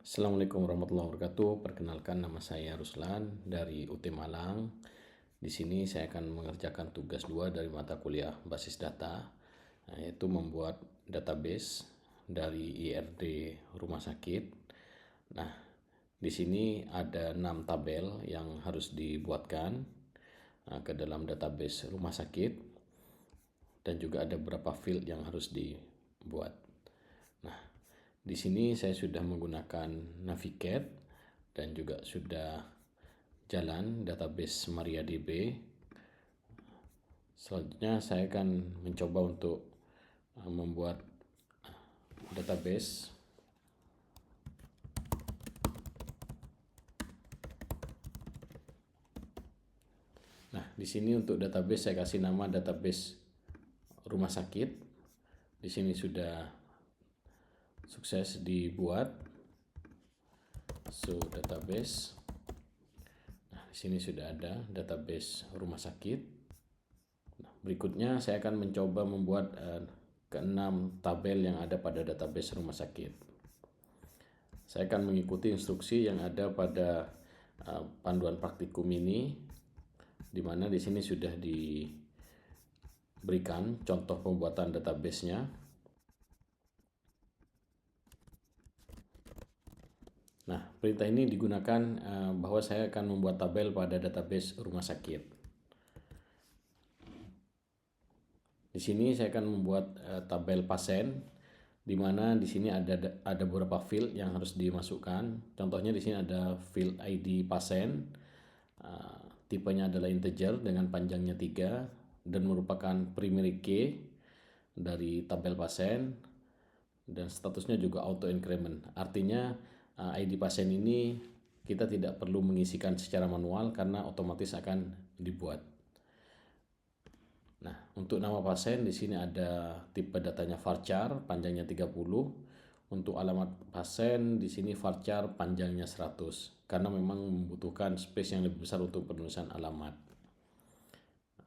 Assalamualaikum warahmatullahi wabarakatuh. Perkenalkan, nama saya Ruslan dari UT Malang. Di sini saya akan mengerjakan tugas 2 dari mata kuliah basis data, yaitu membuat database dari IRD rumah sakit. Nah, di sini ada 6 tabel yang harus dibuatkan ke dalam database rumah sakit, dan juga ada beberapa field yang harus dibuat. Nah, di sini saya sudah menggunakan Navigate dan juga sudah jalan database MariaDB. Selanjutnya saya akan mencoba untuk membuat database. Nah, di sini untuk database saya kasih nama database rumah sakit. Di sini sudah sukses dibuat. So, database. Nah, di sini sudah ada database rumah sakit. Nah, berikutnya saya akan mencoba membuat ke-6 tabel yang ada pada database rumah sakit. Saya akan mengikuti instruksi yang ada pada panduan praktikum ini, di mana di sini sudah diberikan contoh pembuatan database-nya. Nah, perintah ini digunakan bahwa saya akan membuat tabel pada database rumah sakit. Di sini saya akan membuat tabel pasien, di mana di sini ada beberapa field yang harus dimasukkan. Contohnya di sini ada field ID pasien, tipenya adalah integer dengan panjangnya 3 dan merupakan primary key dari tabel pasien, dan statusnya juga auto increment. Artinya ID pasien ini kita tidak perlu mengisikan secara manual karena otomatis akan dibuat. Nah, untuk nama pasien di sini ada tipe datanya varchar, panjangnya 30. Untuk alamat pasien di sini varchar panjangnya 100 karena memang membutuhkan space yang lebih besar untuk penulisan alamat.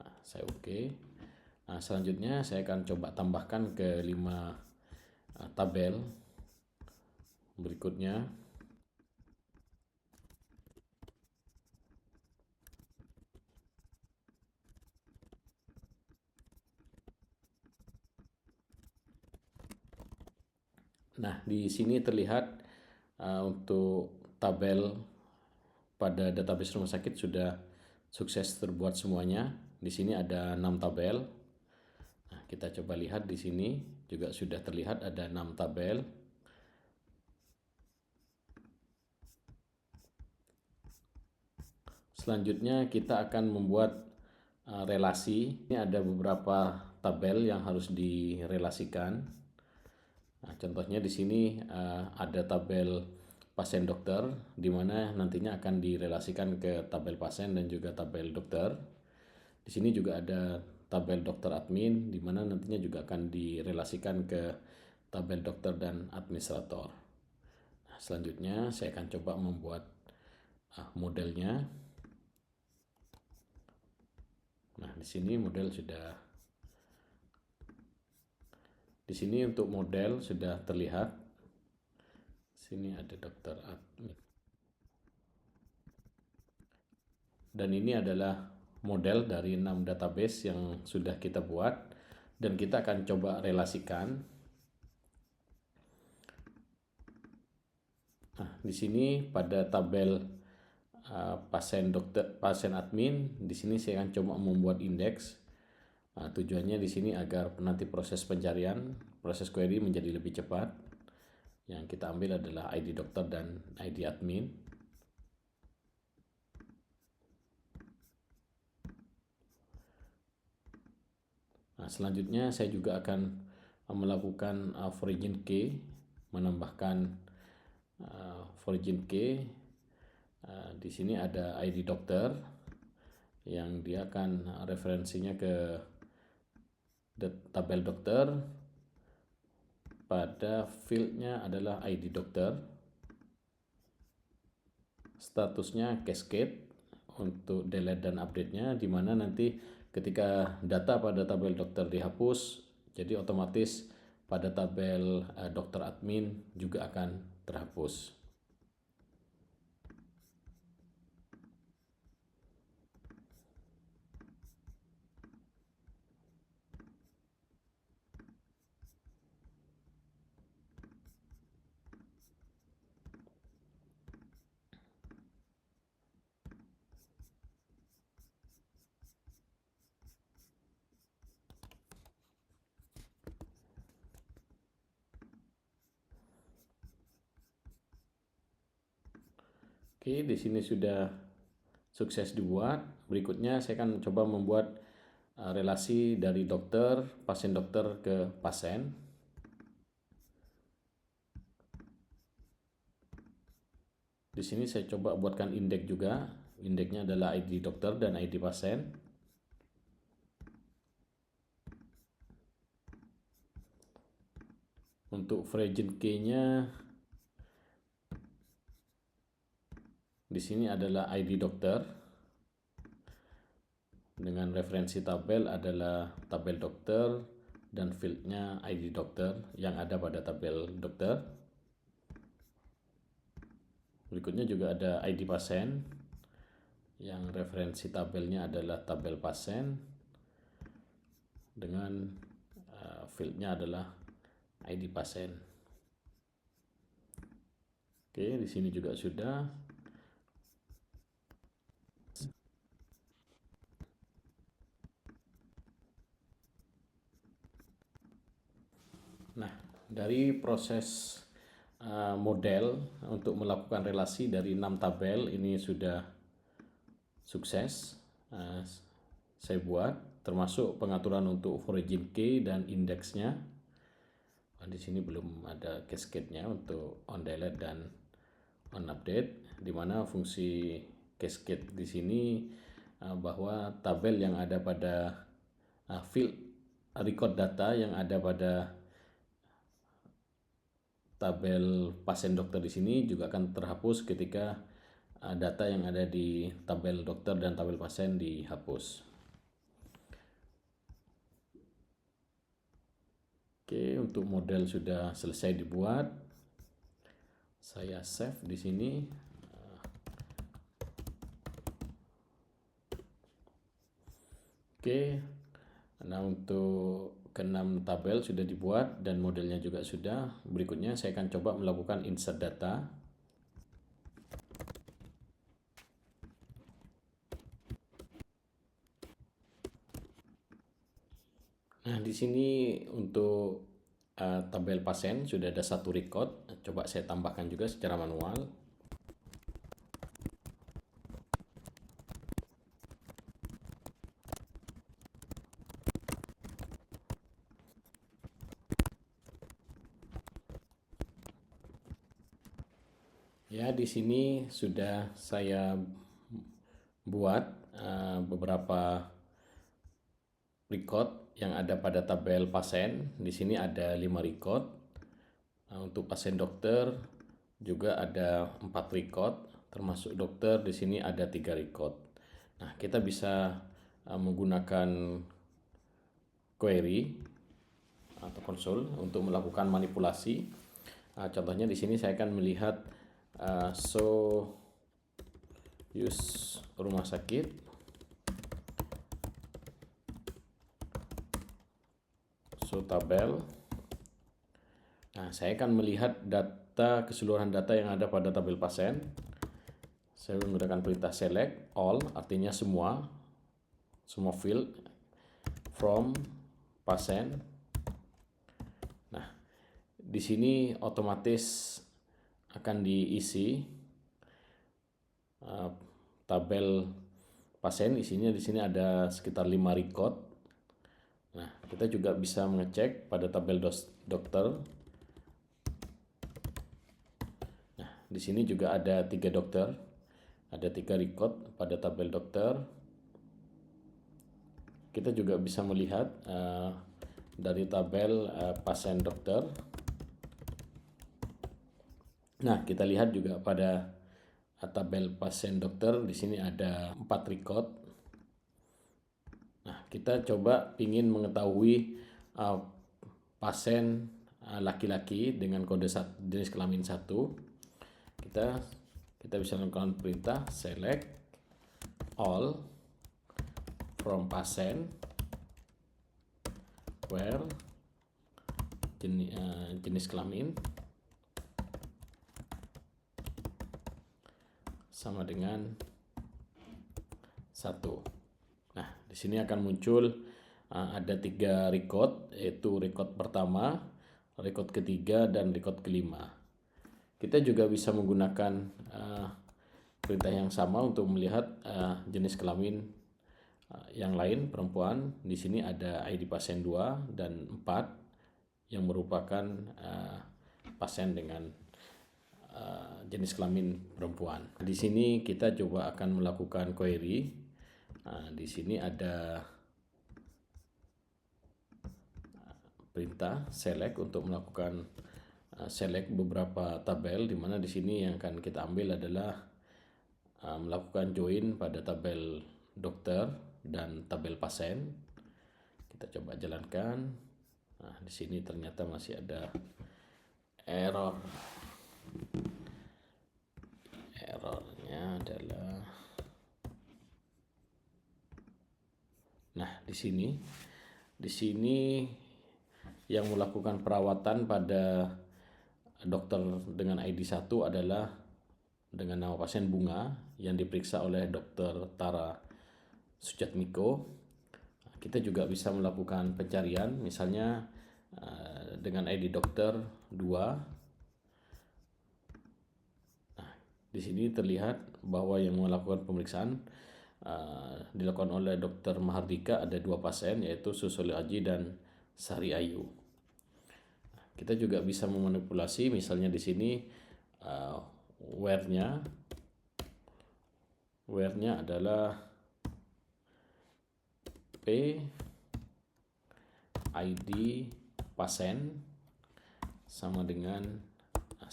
Nah, saya oke. Nah, selanjutnya saya akan coba tambahkan ke 5 tabel berikutnya. Nah, di sini terlihat untuk tabel pada database rumah sakit sudah sukses terbuat semuanya. Di sini ada 6 tabel. Nah, kita coba lihat di sini juga sudah terlihat ada 6 tabel. Selanjutnya kita akan membuat relasi. Ini ada beberapa tabel yang harus direlasikan. Nah, contohnya di sini ada tabel pasien dokter, di mana nantinya akan direlasikan ke tabel pasien dan juga tabel dokter. Di sini juga ada tabel dokter admin, di mana nantinya juga akan direlasikan ke tabel dokter dan administrator. Nah, selanjutnya saya akan coba membuat modelnya. Nah, di sini model sudah. Di sini untuk model sudah terlihat. Sini ada dokter admin. Dan ini adalah model dari 6 database yang sudah kita buat, dan kita akan coba relasikan. Nah, di sini pada tabel pasien dokter, pasien admin, di sini saya akan coba membuat indeks. Tujuannya di sini agar nanti proses pencarian, proses query menjadi lebih cepat. Yang kita ambil adalah ID dokter dan ID admin. Nah, selanjutnya saya juga akan melakukan origin key, menambahkan origin key. Di sini ada ID dokter yang dia akan referensinya ke tabel dokter. Pada fieldnya adalah ID dokter. Statusnya cascade untuk delete dan update-nya, di mana nanti ketika data pada tabel dokter dihapus, jadi otomatis pada tabel dokter admin juga akan terhapus. Oke, di sini sudah sukses dibuat. Berikutnya saya akan coba membuat relasi dari pasien dokter ke pasien. Di sini saya coba buatkan indeks juga. Indeksnya adalah ID dokter dan ID pasien. Untuk Fregen key-nya di sini adalah ID dokter. Dengan referensi tabel adalah tabel dokter dan fieldnya ID dokter yang ada pada tabel dokter. Berikutnya juga ada ID pasien yang referensi tabelnya adalah tabel pasien dengan fieldnya adalah ID pasien. Oke, di sini juga sudah. Nah, dari proses model untuk melakukan relasi dari 6 tabel ini sudah sukses saya buat, termasuk pengaturan untuk origin key dan indeksnya. Di sini belum ada cascade-nya untuk on delete dan on update, di mana fungsi cascade di sini bahwa tabel yang ada pada field record data yang ada pada tabel pasien dokter di sini juga akan terhapus ketika data yang ada di tabel dokter dan tabel pasien dihapus. Oke, untuk model sudah selesai dibuat. Saya save di sini. Oke. Nah, untuk ke-6 tabel sudah dibuat dan modelnya juga sudah. Berikutnya saya akan coba melakukan insert data. Nah, di sini untuk tabel pasien sudah ada 1 record. Coba saya tambahkan juga secara manual. Ya, di sini sudah saya buat beberapa record yang ada pada tabel pasien. Di sini ada 5 record. Untuk pasien dokter juga ada 4 record, termasuk dokter di sini ada 3 record. Nah, kita bisa menggunakan query atau konsol untuk melakukan manipulasi. Contohnya di sini saya akan melihat show use rumah sakit. Show tabel. Nah, saya akan melihat keseluruhan data yang ada pada tabel pasien. Saya menggunakan perintah select all, artinya semua field from pasien. Nah, di sini otomatis akan diisi tabel pasien. Isinya di sini ada sekitar 5 record. Nah, kita juga bisa mengecek pada tabel dokter. Nah, di sini juga ada 3 dokter. Ada 3 record pada tabel dokter. Kita juga bisa melihat dari tabel pasien dokter. Nah, kita lihat juga pada tabel pasien dokter di sini ada 4 record. Nah, kita coba ingin mengetahui pasien laki-laki dengan kode jenis kelamin 1. Kita bisa melakukan perintah select all from pasien where jenis kelamin sama dengan 1. Nah, di sini akan muncul ada 3 record, yaitu record pertama, record ketiga, dan record kelima. Kita juga bisa menggunakan perintah yang sama untuk melihat jenis kelamin yang lain perempuan. Di sini ada ID pasien 2 dan 4 yang merupakan pasien dengan jenis kelamin perempuan. Di sini kita coba akan melakukan query. Di sini ada perintah select untuk melakukan select beberapa tabel, di mana di sini yang akan kita ambil adalah melakukan join pada tabel dokter dan tabel pasien. Kita coba jalankan. Nah, di sini ternyata masih ada error. Errornya adalah, nah di sini yang melakukan perawatan pada dokter dengan ID 1 adalah dengan nama pasien Bunga yang diperiksa oleh Dr. Tara Sujatmiko. Kita juga bisa melakukan pencarian, misalnya dengan ID dokter 2. Nah, di sini terlihat bahwa yang melakukan pemeriksaan dilakukan oleh Dr. Mahardika ada 2 pasien, yaitu Susuli Aji dan Sari Ayu. Kita juga bisa memanipulasi, misalnya di sini where-nya adalah P ID pasien sama dengan 1.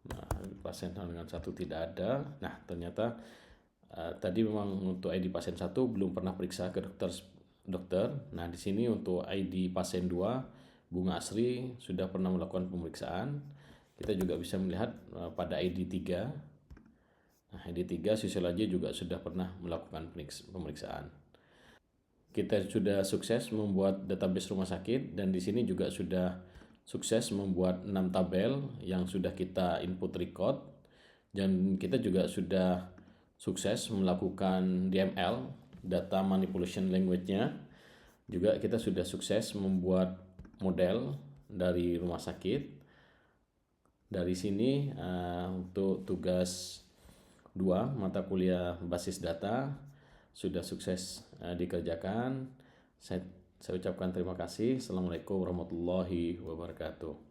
Nah, pasien sama dengan 1 tidak ada. Nah, ternyata tadi memang untuk ID pasien 1 belum pernah periksa ke dokter. Nah, di sini untuk ID pasien 2 Bunga Asri sudah pernah melakukan pemeriksaan. Kita juga bisa melihat pada ID 3. Nah, ID 3 Susilaji juga sudah pernah melakukan pemeriksaan. Kita sudah sukses membuat database rumah sakit, dan di sini juga sudah sukses membuat 6 tabel yang sudah kita input record, dan kita juga sudah sukses melakukan DML, data manipulation language-nya. Juga kita sudah sukses membuat model dari rumah sakit. Dari sini untuk tugas 2 mata kuliah basis data sudah sukses dikerjakan. Saya ucapkan terima kasih. Assalamualaikum warahmatullahi wabarakatuh.